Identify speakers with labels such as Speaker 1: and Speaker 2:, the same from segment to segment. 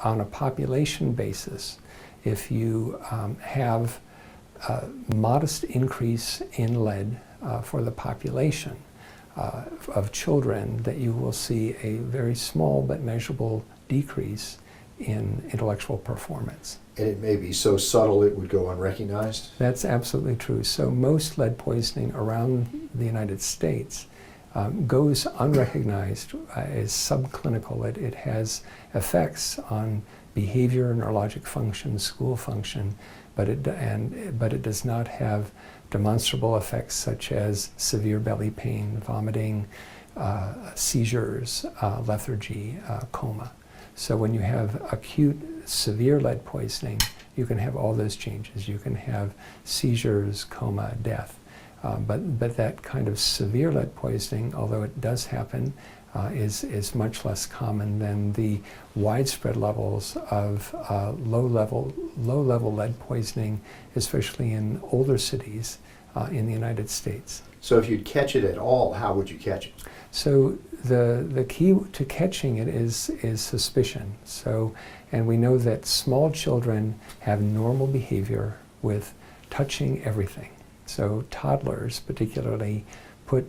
Speaker 1: on a population basis, if you have a modest increase in lead for the population of children, that you will see a very small but measurable decrease in intellectual performance.
Speaker 2: And it may be so subtle it would go unrecognized?
Speaker 1: That's absolutely true. So most lead poisoning around the United States goes unrecognized as subclinical. It has effects on behavior, neurologic function, school function, but it does not have demonstrable effects such as severe belly pain, vomiting, seizures, lethargy, coma. So when you have acute severe lead poisoning, you can have all those changes. You can have seizures, coma, death. But that kind of severe lead poisoning, although it does happen, is much less common than the widespread levels of low-level lead poisoning, especially in older cities in the United States.
Speaker 2: So if you'd catch it at all, how would you catch it?
Speaker 1: So the key to catching it is suspicion. So, and we know that small children have normal behavior with touching everything. So toddlers particularly put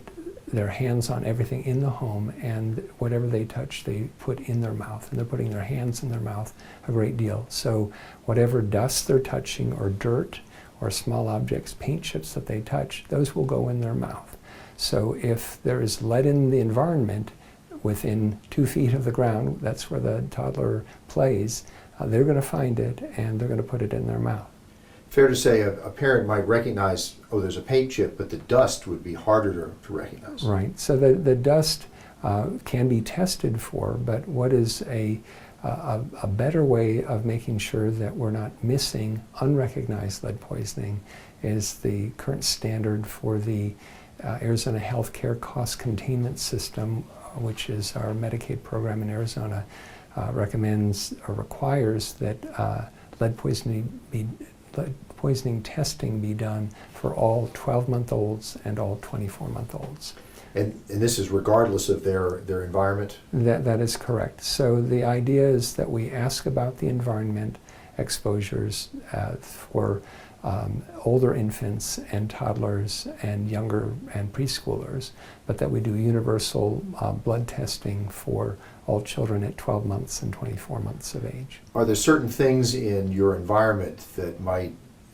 Speaker 1: their hands on everything in the home, and whatever they touch they put in their mouth, and they're putting their hands in their mouth a great deal. So whatever dust they're touching, or dirt, or small objects, paint chips that they touch, those will go in their mouth. So if there is lead in the environment within 2 feet of the ground, that's where the toddler plays, they're going to find it and they're going to put it in their mouth.
Speaker 2: Fair to say a parent might recognize, oh, there's a paint chip, but the dust would be harder to recognize.
Speaker 1: Right. So the dust can be tested for, but what is a better way of making sure that we're not missing unrecognized lead poisoning is the current standard for the Arizona Healthcare Cost Containment System, which is our Medicaid program in Arizona, recommends or requires that lead poisoning testing be done for all 12-month-olds and all 24-month-olds.
Speaker 2: And this is regardless of their environment?
Speaker 1: That is correct. So the idea is that we ask about the environment exposures for older infants and toddlers and younger and preschoolers, but that we do universal blood testing for all children at 12 months and 24 months of age.
Speaker 2: Are there certain things in your environment that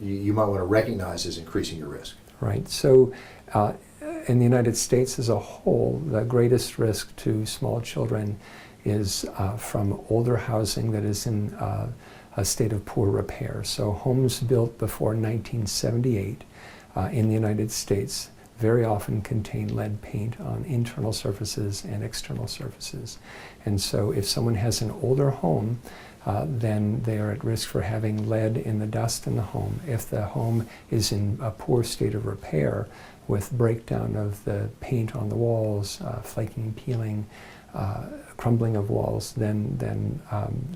Speaker 2: you might want to recognize as increasing your risk?
Speaker 1: Right. So in the United States as a whole, the greatest risk to small children is from older housing that is in a state of poor repair. So homes built before 1978 in the United States very often contain lead paint on internal surfaces and external surfaces. And so if someone has an older home, then they are at risk for having lead in the dust in the home. If the home is in a poor state of repair with breakdown of the paint on the walls, flaking, peeling, crumbling of walls, then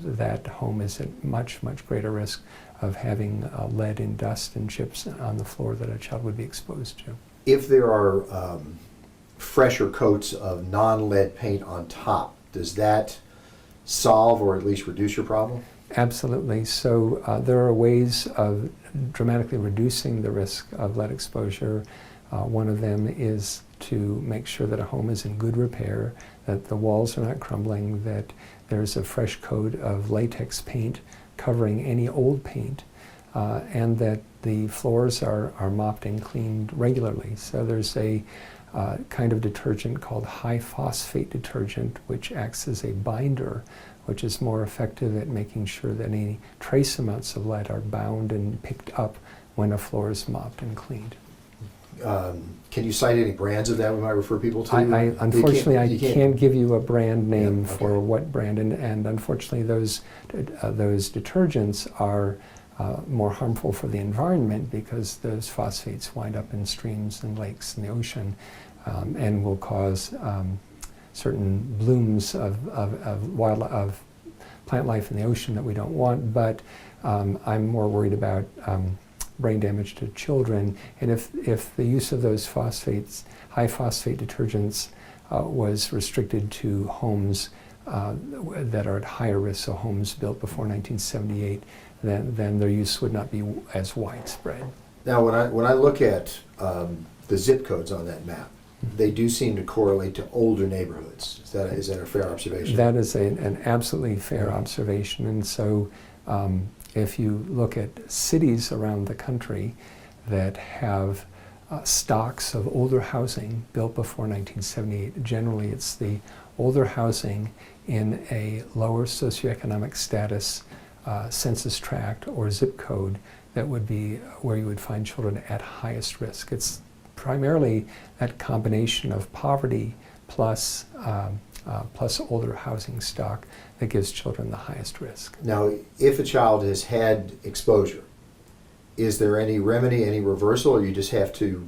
Speaker 1: that home is at much, much greater risk of having lead in dust and chips on the floor that a child would be exposed to.
Speaker 2: If there are fresher coats of non-lead paint on top, does that solve or at least reduce your problem?
Speaker 1: Absolutely. So there are ways of dramatically reducing the risk of lead exposure. One of them is to make sure that a home is in good repair, that the walls are not crumbling, that there's a fresh coat of latex paint covering any old paint, and that the floors are mopped and cleaned regularly. So there's a kind of detergent called high phosphate detergent, which acts as a binder, which is more effective at making sure that any trace amounts of lead are bound and picked up when a floor is mopped and cleaned.
Speaker 2: Can you cite any brands of that we might refer people to?
Speaker 1: Unfortunately, I can't give you a brand name for what brand, and unfortunately those detergents are more harmful for the environment because those phosphates wind up in streams and lakes and the ocean, and will cause certain blooms of plant life in the ocean that we don't want. But I'm more worried about brain damage to children, and if the use of those phosphates, high phosphate detergents, was restricted to homes that are at higher risk, so homes built before 1978, then their use would not be as widespread.
Speaker 2: Now, when I look at the zip codes on that map, they do seem to correlate to older neighborhoods. Is that a fair observation?
Speaker 1: That is an absolutely fair observation. And so if you look at cities around the country that have stocks of older housing built before 1978, generally it's the older housing in a lower socioeconomic status census tract or zip code that would be where you would find children at highest risk. It's primarily that combination of poverty plus older housing stock that gives children the highest risk.
Speaker 2: Now, if a child has had exposure, is there any remedy, any reversal, or you just have to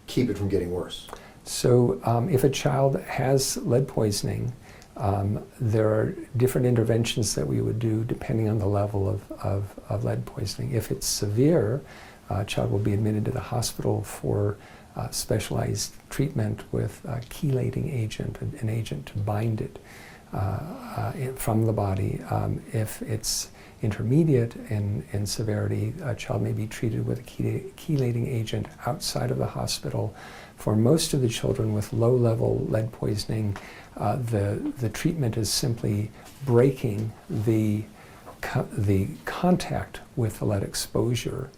Speaker 2: keep it from getting worse?
Speaker 1: So if a child has lead poisoning, there are different interventions that we would do depending on the level of lead poisoning. If it's severe, a child will be admitted to the hospital for specialized treatment with a chelating agent, an agent to bind it from the body. If it's intermediate in severity, a child may be treated with a chelating agent outside of the hospital. For most of the children with low-level lead poisoning, the treatment is simply breaking the contact with the lead exposure.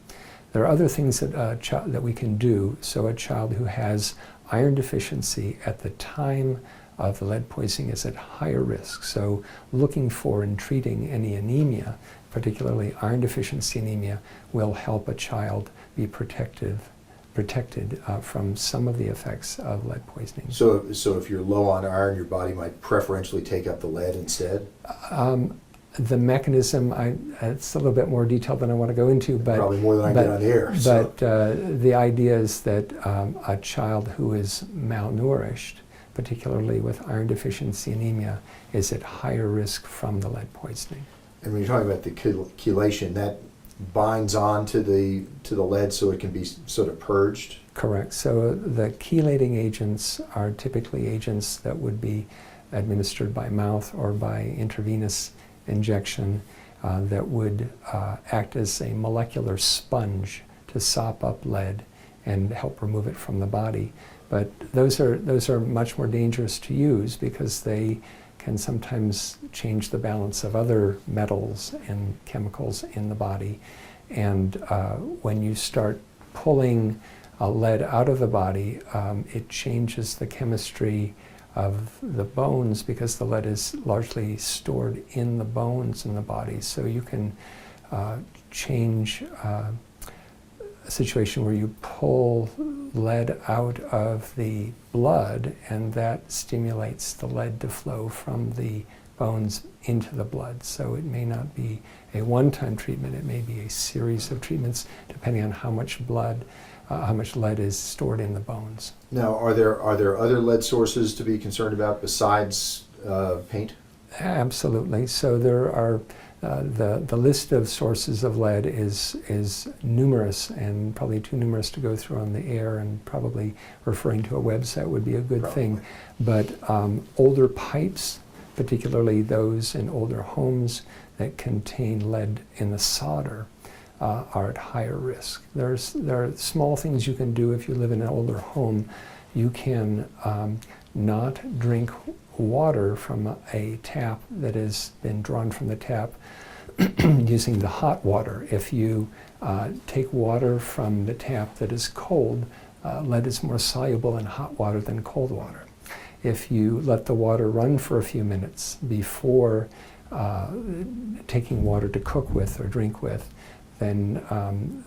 Speaker 1: There are other things that we can do. So a child who has iron deficiency at the time of the lead poisoning is at higher risk. So looking for and treating any anemia, particularly iron deficiency anemia, will help a child be protected from some of the effects of lead poisoning.
Speaker 2: So if you're low on iron, your body might preferentially take up the lead instead?
Speaker 1: The mechanism, it's a little bit more detailed than I want to go into, but
Speaker 2: probably more than I get on here.
Speaker 1: But the idea is that a child who is malnourished, particularly with iron deficiency anemia, is at higher risk from the lead poisoning.
Speaker 2: And when you're talking about the chelation, that binds on to the lead so it can be sort of purged?
Speaker 1: Correct. So the chelating agents are typically agents that would be administered by mouth or by intravenous injection that would act as a molecular sponge to sop up lead and help remove it from the body. But those are much more dangerous to use because they can sometimes change the balance of other metals and chemicals in the body. And when you start pulling lead out of the body, it changes the chemistry of the bones because the lead is largely stored in the bones in the body. So you can change a situation where you pull lead out of the blood and that stimulates the lead to flow from the bones into the blood. So it may not be a one-time treatment, it may be a series of treatments depending on how much lead is stored in the bones.
Speaker 2: Now, are there other lead sources to be concerned about besides paint?
Speaker 1: Absolutely. So there are the list of sources of lead is numerous and probably too numerous to go through on the air, and probably referring to a website would be a good thing. But older pipes, particularly those in older homes that contain lead in the solder, are at higher risk. There are small things you can do if you live in an older home. You can not drink water from a tap that has been drawn from the tap using the hot water. If you take water from the tap that is cold, lead is more soluble in hot water than cold water. If you let the water run for a few minutes before taking water to cook with or drink with, then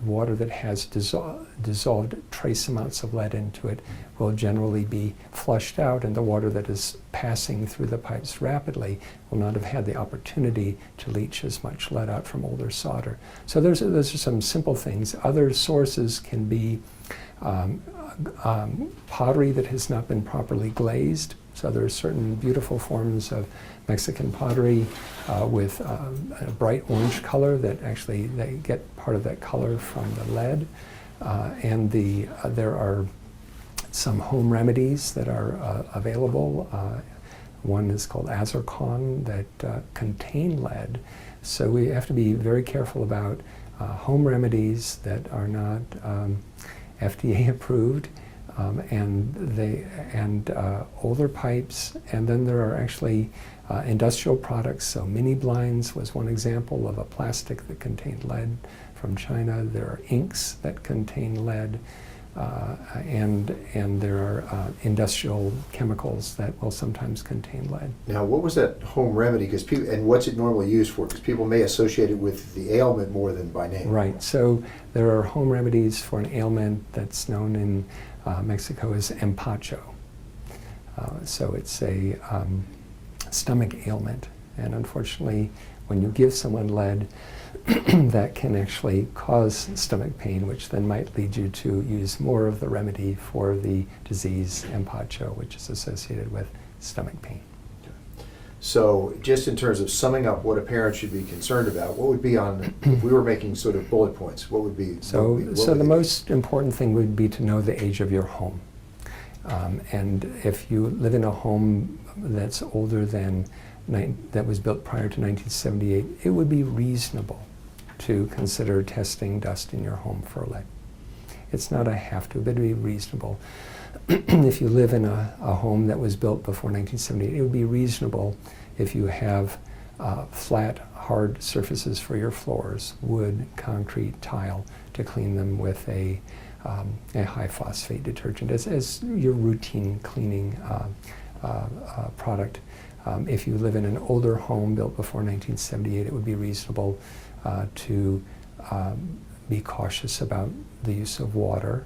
Speaker 1: water that has dissolved trace amounts of lead into it will generally be flushed out, and the water that is passing through the pipes rapidly will not have had the opportunity to leach as much lead out from older solder. So those are some simple things. Other sources can be pottery that has not been properly glazed. So there are certain beautiful forms of Mexican pottery with a bright orange color that actually they get part of that color from the lead. And there are some home remedies that are available One is called Azarcon that contain lead. So we have to be very careful about home remedies that are not FDA approved, and older pipes, and then there are actually industrial products. So mini blinds was one example of a plastic that contained lead from China. There are inks that contain lead, and there are industrial chemicals that will sometimes contain lead.
Speaker 2: Now, what was that home remedy? Because and what's it normally used for? Because people may associate it with the ailment more than by name.
Speaker 1: Right. So there are home remedies for an ailment that's known in Mexico as empacho. So it's a stomach ailment, and unfortunately, when you give someone lead, that can actually cause stomach pain, which then might lead you to use more of the remedy for the disease empacho, which is associated with stomach pain.
Speaker 2: So just in terms of summing up what a parent should be concerned about, what would be on, if we were making sort of bullet points, what would be?
Speaker 1: So the most important thing would be to know the age of your home. And if you live in a home that's older than, that was built prior to 1978, it would be reasonable to consider testing dust in your home for lead. It's not a have to, but it would be reasonable. If you live in a home that was built before 1978, it would be reasonable if you have flat, hard surfaces for your floors, wood, concrete, tile, to clean them with a high phosphate detergent as your routine cleaning product. If you live in an older home built before 1978, it would be reasonable to be cautious about the use of water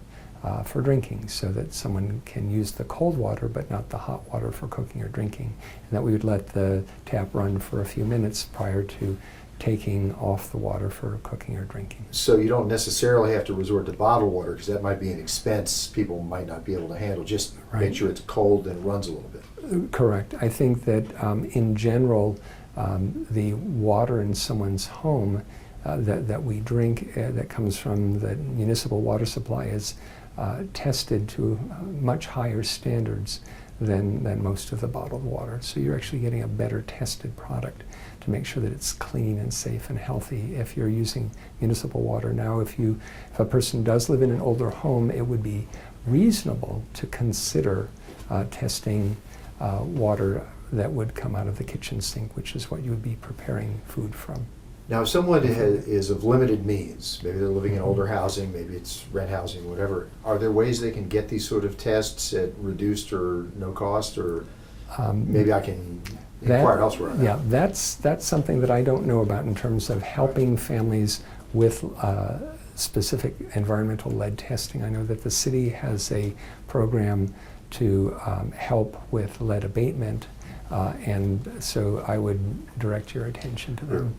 Speaker 1: for drinking, so that someone can use the cold water but not the hot water for cooking or drinking, and that we would let the tap run for a few minutes prior to taking off the water for cooking or drinking.
Speaker 2: So you don't necessarily have to resort to bottled water, because that might be an expense people might not be able to handle. Just make sure it's cold and runs a little bit.
Speaker 1: Correct. I think that in general, the water in someone's home that we drink, that comes from the municipal water supply, is tested to much higher standards than most of the bottled water. So you're actually getting a better tested product to make sure that it's clean and safe and healthy if you're using municipal water. Now, if a person does live in an older home, it would be reasonable to consider testing water that would come out of the kitchen sink, which is what you would be preparing food from.
Speaker 2: Now, if someone is of limited means, maybe they're living in older housing, maybe it's rent housing, whatever, are there ways they can get these sort of tests at reduced or no cost, or maybe I can inquire elsewhere on that?
Speaker 1: Yeah, that's something that I don't know about in terms of helping families with specific environmental lead testing. I know that the city has a program to help with lead abatement, and so I would direct your attention to them.